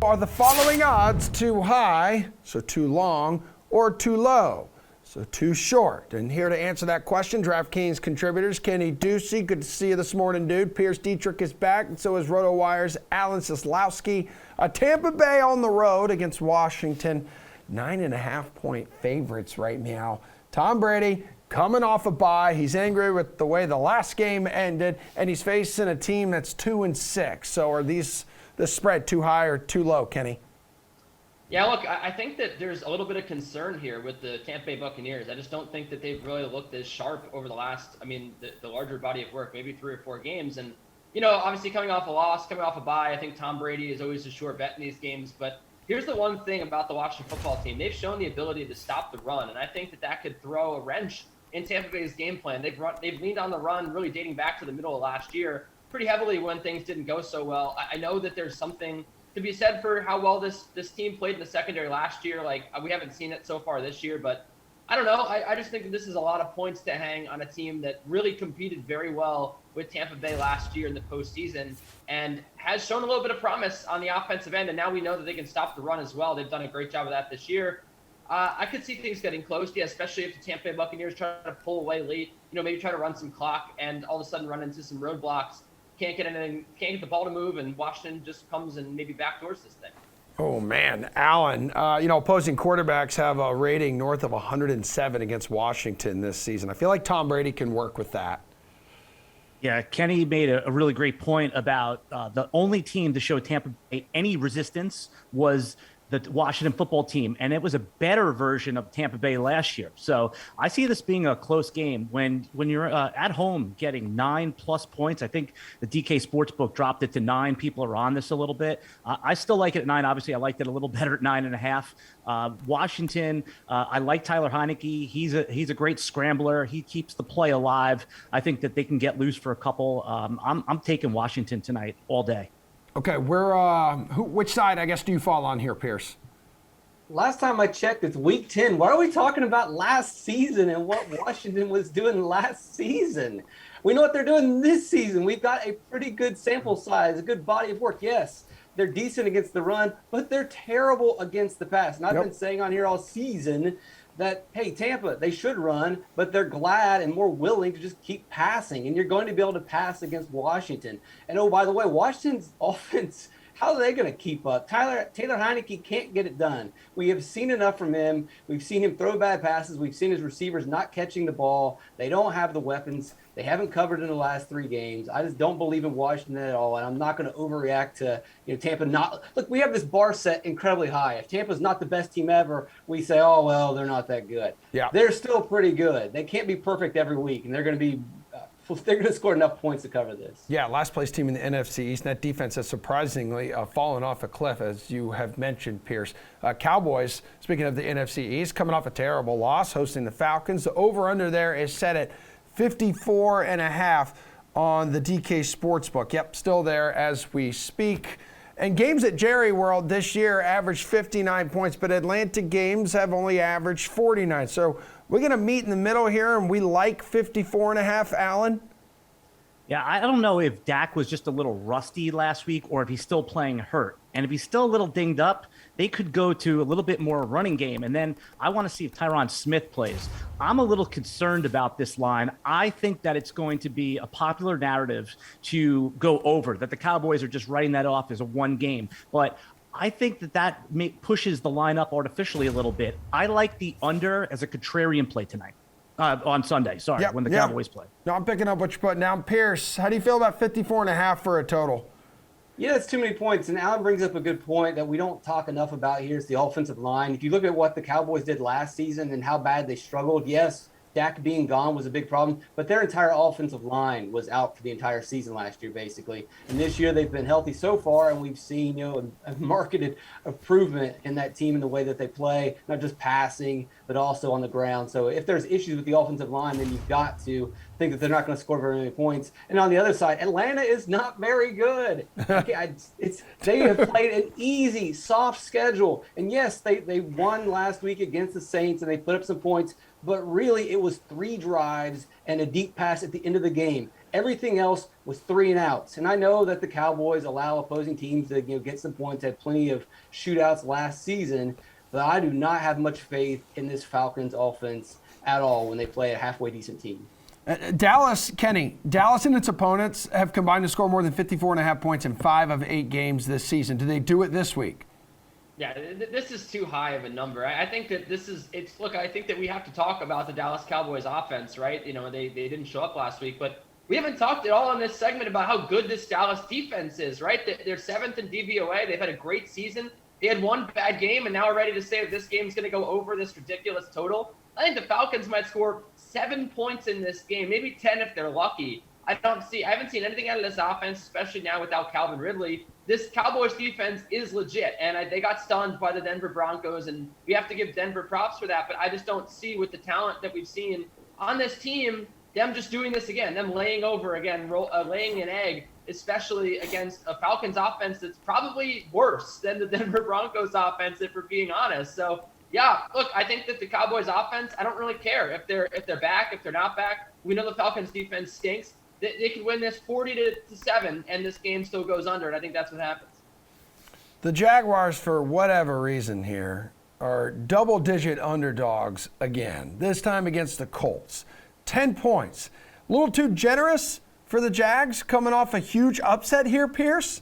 Are the following odds too high, so too long, or too low, so too short? And here to answer that question, DraftKings contributors Kenny Ducey, good to see you this morning, dude. Pearce Dietrich is back, and so is RotoWire's Alan Seslowsky. Tampa Bay on the road against Washington, 9.5-point favorites right now. Tom Brady coming off a bye. He's angry with the way the last game ended, and he's facing a team that's 2-6. So are the spread too high or too low, Kenny? Yeah, look, I think that there's a little bit of concern here with the Tampa Bay Buccaneers. I just don't think that they've really looked as sharp over the last, the larger body of work, maybe 3 or 4 games. And, obviously coming off a loss, coming off a bye, I think Tom Brady is always a sure bet in these games. But here's the one thing about the Washington football team. They've shown the ability to stop the run, and I think that could throw a wrench in Tampa Bay's game plan. They've leaned on the run really dating back to the middle of last year pretty heavily when things didn't go so well. I know that there's something to be said for how well this team played in the secondary last year. Like, we haven't seen it so far this year, but I don't know. I just think that this is a lot of points to hang on a team that really competed very well with Tampa Bay last year in the postseason and has shown a little bit of promise on the offensive end. And now we know that they can stop the run as well. They've done a great job of that this year. I could see things getting close, especially if the Tampa Bay Buccaneers try to pull away late, maybe try to run some clock and all of a sudden run into some roadblocks. Can't get the ball to move, and Washington just comes and maybe backdoors this thing. Oh, man. Alan, opposing quarterbacks have a rating north of 107 against Washington this season. I feel like Tom Brady can work with that. Yeah, Kenny made a really great point about the only team to show Tampa Bay any resistance was the Washington football team, and it was a better version of Tampa Bay last year. So I see this being a close game. When you're at home getting 9+ points, I think the DK Sportsbook dropped it to 9. People are on this a little bit. I still like it at 9. Obviously, I liked it a little better at 9.5. Washington, I like Tyler Heineke. He's a great scrambler. He keeps the play alive. I think that they can get loose for a couple. I'm taking Washington tonight all day. Okay, which side, I guess, do you fall on here, Pearce? Last time I checked, it's week 10. Why are we talking about last season and what Washington was doing last season? We know what they're doing this season. We've got a pretty good sample size, a good body of work. Yes, they're decent against the run, but they're terrible against the pass. And I've been saying on here all season that, hey, Tampa, they should run, but they're glad and more willing to just keep passing. And you're going to be able to pass against Washington. And, oh, by the way, Washington's offense, how are they going to keep up? Taylor Heineke can't get it done. We have seen enough from him. We've seen him throw bad passes. We've seen his receivers not catching the ball. They don't have the weapons. They haven't covered in the last 3 games. I just don't believe in Washington at all, and I'm not going to overreact to Tampa not. Look, we have this bar set incredibly high. If Tampa's not the best team ever, we say, oh, well, they're not that good. Yeah, they're still pretty good. They can't be perfect every week, and they're going to score enough points to cover this. Yeah, last place team in the NFC East. And that defense has surprisingly fallen off a cliff, as you have mentioned, Pearce. Cowboys, speaking of the NFC East, coming off a terrible loss, hosting the Falcons. The over-under there is set at 54.5 on the DK Sportsbook. Yep, still there as we speak. And games at Jerry World this year averaged 59 points, but Atlantic games have only averaged 49. So we're going to meet in the middle here, and we like 54.5, Alan? Yeah, I don't know if Dak was just a little rusty last week or if he's still playing hurt. And if he's still a little dinged up, they could go to a little bit more running game. And then I want to see if Tyron Smith plays. I'm a little concerned about this line. I think that it's going to be a popular narrative to go over, that the Cowboys are just writing that off as a 1 game. But I think that pushes the line up artificially a little bit. I like the under as a contrarian play tonight. On Sunday, when the Cowboys play. No, I'm picking up what you're putting down. Pearce, how do you feel about 54.5 for a total? Yeah, it's too many points. And Alan brings up a good point that we don't talk enough about here is the offensive line. If you look at what the Cowboys did last season and how bad they struggled, yes, Dak being gone was a big problem, but their entire offensive line was out for the entire season last year, basically. And this year they've been healthy so far, and we've seen a marketed improvement in that team in the way that they play, not just passing, but also on the ground. So if there's issues with the offensive line, then you've got to think that they're not going to score very many points. And on the other side, Atlanta is not very good. They have played an easy, soft schedule. And yes, they won last week against the Saints, and they put up some points. But really, it was 3 drives and a deep pass at the end of the game. Everything else was 3 and outs. And I know that the Cowboys allow opposing teams to get some points, had plenty of shootouts last season, but I do not have much faith in this Falcons offense at all when they play a halfway decent team. Dallas and its opponents have combined to score more than 54.5 points in 5 of 8 games this season. Do they do it this week? Yeah, this is too high of a number. I think that I think that we have to talk about the Dallas Cowboys offense, right? They didn't show up last week, but we haven't talked at all in this segment about how good this Dallas defense is, right? They're 7th in DVOA. They've had a great season. They had one bad game, and now we're ready to say that this game's going to go over this ridiculous total. I think the Falcons might score 7 points in this game, maybe 10 if they're lucky. I haven't seen anything out of this offense, especially now without Calvin Ridley. This Cowboys defense is legit, and they got stunned by the Denver Broncos, and we have to give Denver props for that, but I just don't see with the talent that we've seen on this team, them just doing this again, them laying over again, laying an egg, especially against a Falcons offense that's probably worse than the Denver Broncos offense, if we're being honest. So, yeah, look, I think that the Cowboys offense, I don't really care if they're back, if they're not back. We know the Falcons defense stinks. They could win this 40-7, and this game still goes under, and I think that's what happens. The Jaguars, for whatever reason here, are double-digit underdogs again, this time against the Colts. 10 points. A little too generous for the Jags coming off a huge upset here, Pearce?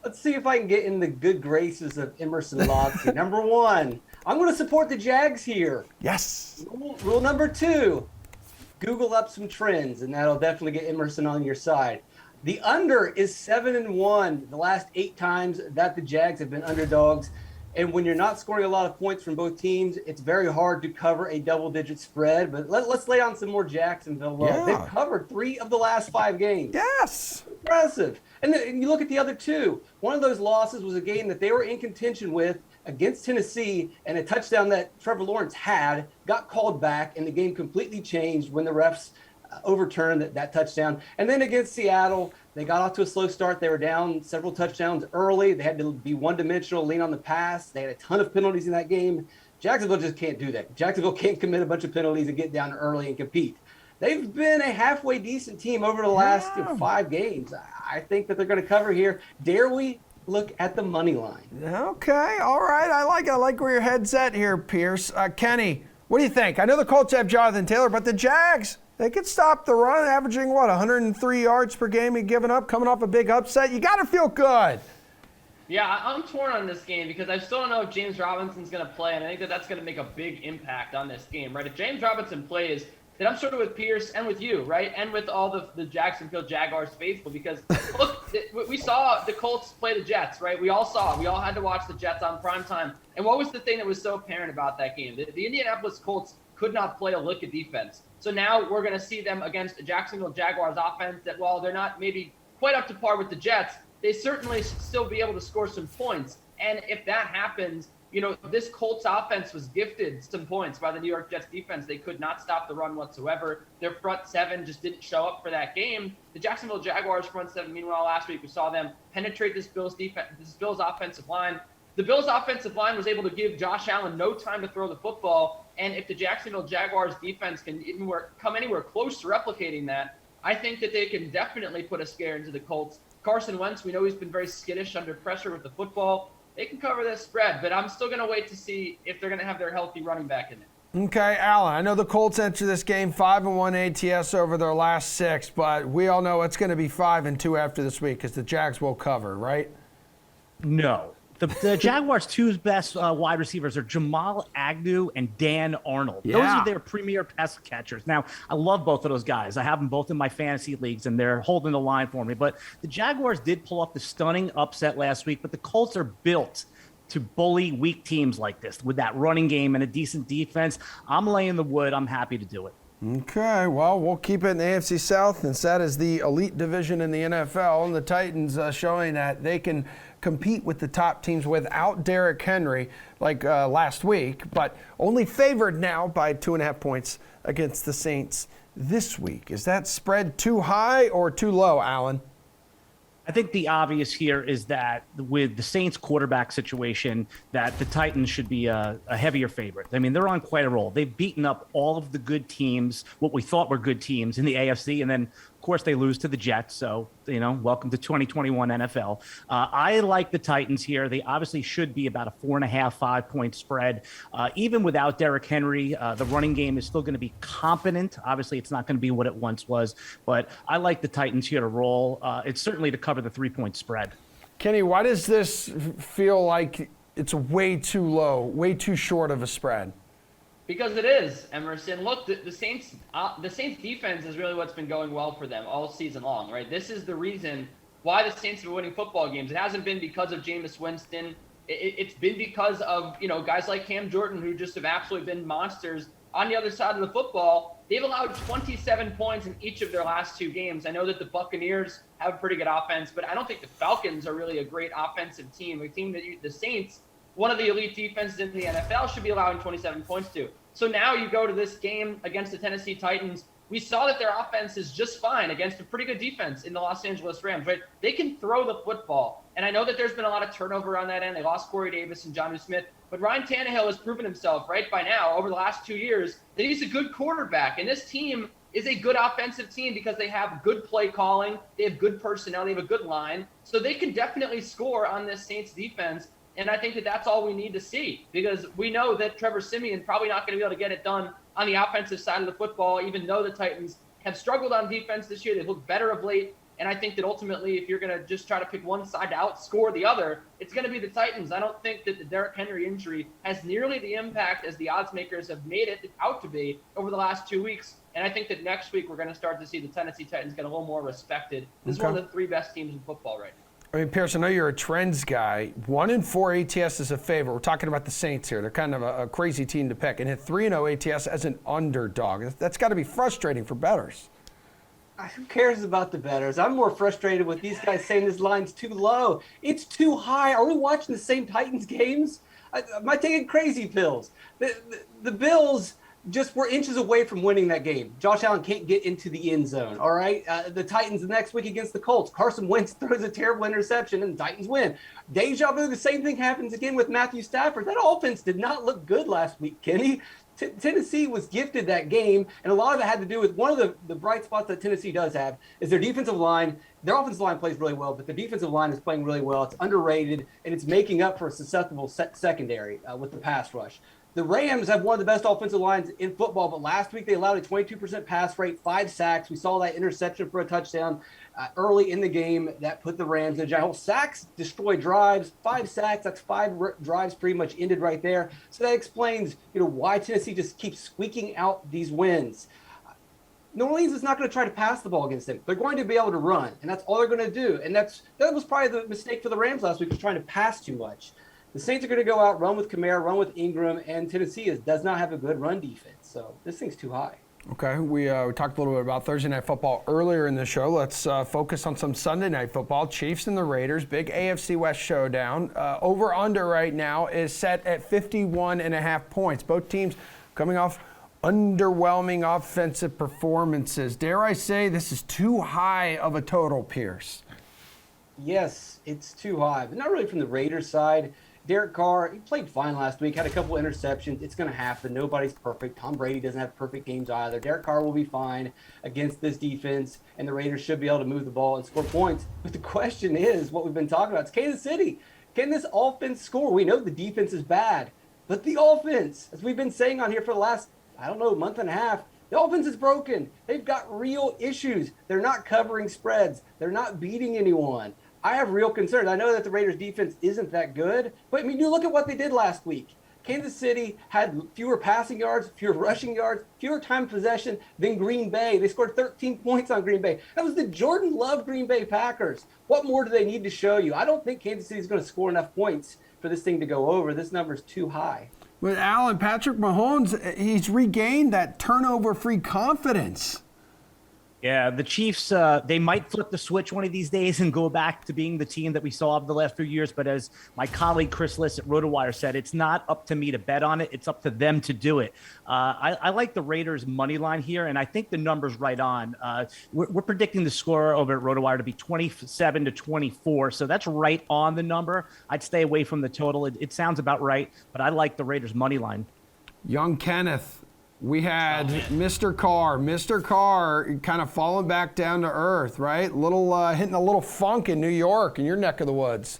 Let's see if I can get in the good graces of Emerson Logsy. Number 1, I'm going to support the Jags here. Yes. Rule number 2, Google up some trends, and that'll definitely get Emerson on your side. The under is 7-1 the last 8 times that the Jags have been underdogs. And when you're not scoring a lot of points from both teams, it's very hard to cover a double-digit spread. But let's lay on some more Jacksonville love. Yeah. They've covered 3 of the last 5 games. Yes. Impressive. And then you look at the other 2. One of those losses was a game that they were in contention with against Tennessee, and a touchdown that Trevor Lawrence had got called back, and the game completely changed when the refs overturned that touchdown. And then against Seattle, they got off to a slow start. They were down several touchdowns early. They had to be one-dimensional, lean on the pass. They had a ton of penalties in that game. Jacksonville just can't do that. Jacksonville can't commit a bunch of penalties and get down early and compete. They've been a halfway decent team over the last 5 games. I think that they're going to cover here. Dare we look at the money line? Okay, all right. I like where your head's at here, Pearce. Kenny, what do you think? I know the Colts have Jonathan Taylor, but the Jags, they could stop the run, averaging, 103 yards per game and giving up, coming off a big upset. You got to feel good. Yeah, I'm torn on this game because I still don't know if James Robinson's going to play, and I think that that's going to make a big impact on this game, right? If James Robinson plays, then I'm sort of with Pearce and with you, right? And with all the Jacksonville Jaguars faithful, because look, we saw the Colts play the Jets, right? We all had to watch the Jets on primetime. And what was the thing that was so apparent about that game? The Indianapolis Colts could not play a lick of defense. So now we're going to see them against a Jacksonville Jaguars offense that, while they're not maybe quite up to par with the Jets, they certainly still be able to score some points. And if that happens, this Colts offense was gifted some points by the New York Jets defense. They could not stop the run whatsoever. Their front 7 just didn't show up for that game. The Jacksonville Jaguars front 7, meanwhile, last week we saw them penetrate this Bills offensive line. The Bills offensive line was able to give Josh Allen no time to throw the football. And if the Jacksonville Jaguars defense can come anywhere close to replicating that, I think that they can definitely put a scare into the Colts. Carson Wentz, we know he's been very skittish under pressure with the football. They can cover this spread, but I'm still going to wait to see if they're going to have their healthy running back in there. Okay, Alan, I know the Colts enter this game 5-1 ATS over their last 6, but we all know it's going to be 5-2 after this week because the Jags will cover, right? No. The Jaguars' 2 best wide receivers are Jamal Agnew and Dan Arnold. Yeah. Those are their premier pass catchers. Now, I love both of those guys. I have them both in my fantasy leagues, and they're holding the line for me. But the Jaguars did pull off the stunning upset last week, but the Colts are built to bully weak teams like this with that running game and a decent defense. I'm laying the wood. I'm happy to do it. Okay, well, we'll keep it in the AFC South, since that is the elite division in the NFL, and the Titans showing that they can compete with the top teams without Derrick Henry like last week, but only favored now by 2.5 points against the Saints this week. Is that spread too high or too low, Alan? I think the obvious here is that with the Saints quarterback situation, that the Titans should be a heavier favorite. I mean, they're on quite a roll. They've beaten up all of the good teams, what we thought were good teams in the AFC, and then Of course, they lose to the Jets. So, welcome to 2021 NFL. I like the Titans here. They obviously should be about a 4.5, 5-point spread. Even without Derrick Henry, the running game is still going to be competent. Obviously, it's not going to be what it once was, but I like the Titans here to roll. It's certainly to cover the 3-point spread. Kenny, why does this feel like it's way too low, way too short of a spread? Because it is, Emerson. Look, the Saints defense is really what's been going well for them all season long, right? This is the reason why the Saints have been winning football games. It hasn't been because of Jameis Winston. It's been because of, guys like Cam Jordan who just have absolutely been monsters on the other side of the football. They've allowed 27 points in each of their last 2 games. I know that the Buccaneers have a pretty good offense, but I don't think the Falcons are really a great offensive team. A team that the Saints, one of the elite defenses in the NFL, should be allowing 27 points to. So now you go to this game against the Tennessee Titans. We saw that their offense is just fine against a pretty good defense in the Los Angeles Rams, right? They can throw the football. And I know that there's been a lot of turnover on that end. They lost Corey Davis and Jonnu Smith. But Ryan Tannehill has proven himself, right, by now, over the last 2 years, that he's a good quarterback. And this team is a good offensive team because they have good play calling. They have good personnel. They have a good line. So they can definitely score on this Saints defense. And I think that that's all we need to see, because we know that Trevor Siemian probably not going to be able to get it done on the offensive side of the football, even though the Titans have struggled on defense this year. They've looked better of late. And I think that ultimately, if you're going to just try to pick one side to outscore the other, it's going to be the Titans. I don't think that the Derrick Henry injury has nearly the impact as the odds makers have made it out to be over the last 2 weeks. And I think that next week we're going to start to see the Tennessee Titans get a little more respected. This is one of the 3 best teams in football right now. I mean, Pearce, I know you're a trends guy. 1-4 ATS is a favorite. We're talking about the Saints here. They're kind of a crazy team to pick. And hit 3-0 ATS as an underdog. That's got to be frustrating for bettors. Who cares about the bettors? I'm more frustrated with these guys saying this line's too low. It's too high. Are we watching the same Titans games? Am I taking crazy pills? The Bills just were inches away from winning that game. Josh Allen can't get into the end zone, all right? The Titans the next week against the Colts. Carson Wentz throws a terrible interception, and the Titans win. Deja vu, the same thing happens again with Matthew Stafford. That offense did not look good last week, Kenny. Tennessee was gifted that game, and a lot of it had to do with one of the bright spots that Tennessee does have is their defensive line. Their offensive line plays really well, but the defensive line is playing really well. It's underrated, and it's making up for a susceptible secondary with the pass rush. The Rams have one of the best offensive lines in football, but last week they allowed a 22% pass rate, 5 sacks. We saw that interception for a touchdown early in the game that put the Rams in jail. Sacks destroy drives, 5 sacks. That's 5 drives pretty much ended right there. So that explains, why Tennessee just keeps squeaking out these wins. New Orleans is not going to try to pass the ball against them. They're going to be able to run, and that's all they're going to do. And that was probably the mistake for the Rams last week, was trying to pass too much. The Saints are going to go out, run with Kamara, run with Ingram, and Tennessee does not have a good run defense. So this thing's too high. Okay, we talked a little bit about Thursday Night Football earlier in the show. Let's focus on some Sunday Night Football. Chiefs and the Raiders, big AFC West showdown. Over-under right now is set at 51.5 points. Both teams coming off underwhelming offensive performances. Dare I say this is too high of a total, Pearce? Yes, it's too high, but not really from the Raiders side. Derek Carr, he played fine last week, had a couple interceptions. It's going to happen. Nobody's perfect. Tom Brady doesn't have perfect games either. Derek Carr will be fine against this defense, and the Raiders should be able to move the ball and score points. But the question is, what we've been talking about, it's Kansas City. Can this offense score? We know the defense is bad, but the offense, as we've been saying on here for the last, month and a half, the offense is broken. They've got real issues. They're not covering spreads. They're not beating anyone. I have real concerns. I know that the Raiders defense isn't that good, but you look at what they did last week. Kansas City had fewer passing yards, fewer rushing yards, fewer time of possession than Green Bay. They scored 13 points on Green Bay. That was the Jordan Love Green Bay Packers. What more do they need to show you? I don't think Kansas City is going to score enough points for this thing to go over. This number is too high. With Alan, Patrick Mahomes, he's regained that turnover-free confidence. Yeah, the Chiefs, they might flip the switch one of these days and go back to being the team that we saw over the last few years. But as my colleague Chris Liss at RotoWire said, it's not up to me to bet on it. It's up to them to do it. I like the Raiders' money line here, and I think the number's right on. We're predicting the score over at RotoWire to be 27-24, so that's right on the number. I'd stay away from the total. It sounds about right, but I like the Raiders' money line. Young Kenneth We had Mr. Carr kind of falling back down to earth, right? Hitting a little funk in New York, in your neck of the woods.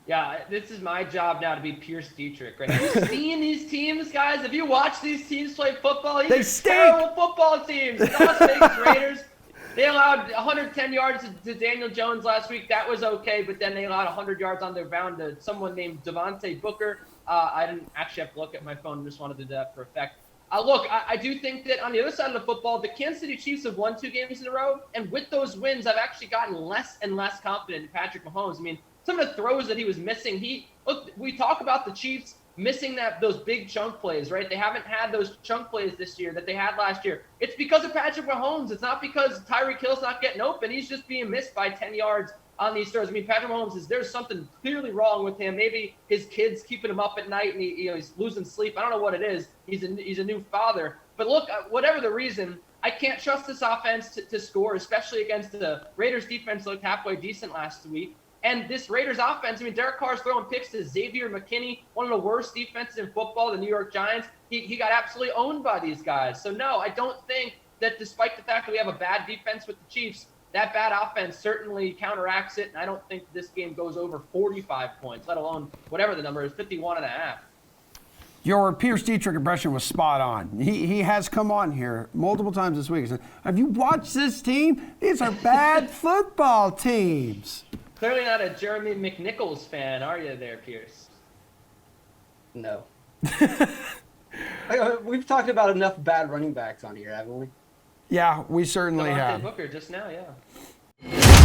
Yeah, this is my job now to be Pearce Dietrich, right? Have you seen these teams, guys? Have you watched these teams play football? They These stink. are terrible football teams. The Las Vegas Raiders, they allowed 110 yards to Daniel Jones last week. That was okay, but then they allowed 100 yards on their bound to someone named Devontae Booker. I didn't actually have to look at my phone. Just wanted to do that for effect. Look, I do think that on the other side of the football, the Kansas City Chiefs have won 2 games in a row, and with those wins, I've actually gotten less and less confident in Patrick Mahomes. I mean, some of the throws that he was missing, we talk about the Chiefs missing those big chunk plays, right? They haven't had those chunk plays this year that they had last year. It's because of Patrick Mahomes. It's not because Tyreek Hill's not getting open. He's just being missed by 10 yards on these throws. I mean, Patrick Mahomes there's something clearly wrong with him. Maybe his kid's keeping him up at night and he's losing sleep. I don't know what it is. He's a new father. But look, whatever the reason, I can't trust this offense to score, especially against the Raiders defense looked halfway decent last week. And this Raiders offense, I mean, Derek Carr's throwing picks to Xavier McKinney, one of the worst defenses in football, the New York Giants. He got absolutely owned by these guys. So, no, I don't think that despite the fact that we have a bad defense with the Chiefs, that bad offense certainly counteracts it. And I don't think this game goes over 45 points, let alone whatever the number is, 51.5. Your Pearce Dietrich impression was spot on. He has come on here multiple times this week and said, have you watched this team? These are bad football teams. Clearly not a Jeremy McNichols fan, are you there, Pearce? No. We've talked about enough bad running backs on here, haven't we? Yeah, we certainly Devontae have. Booker just now, yeah.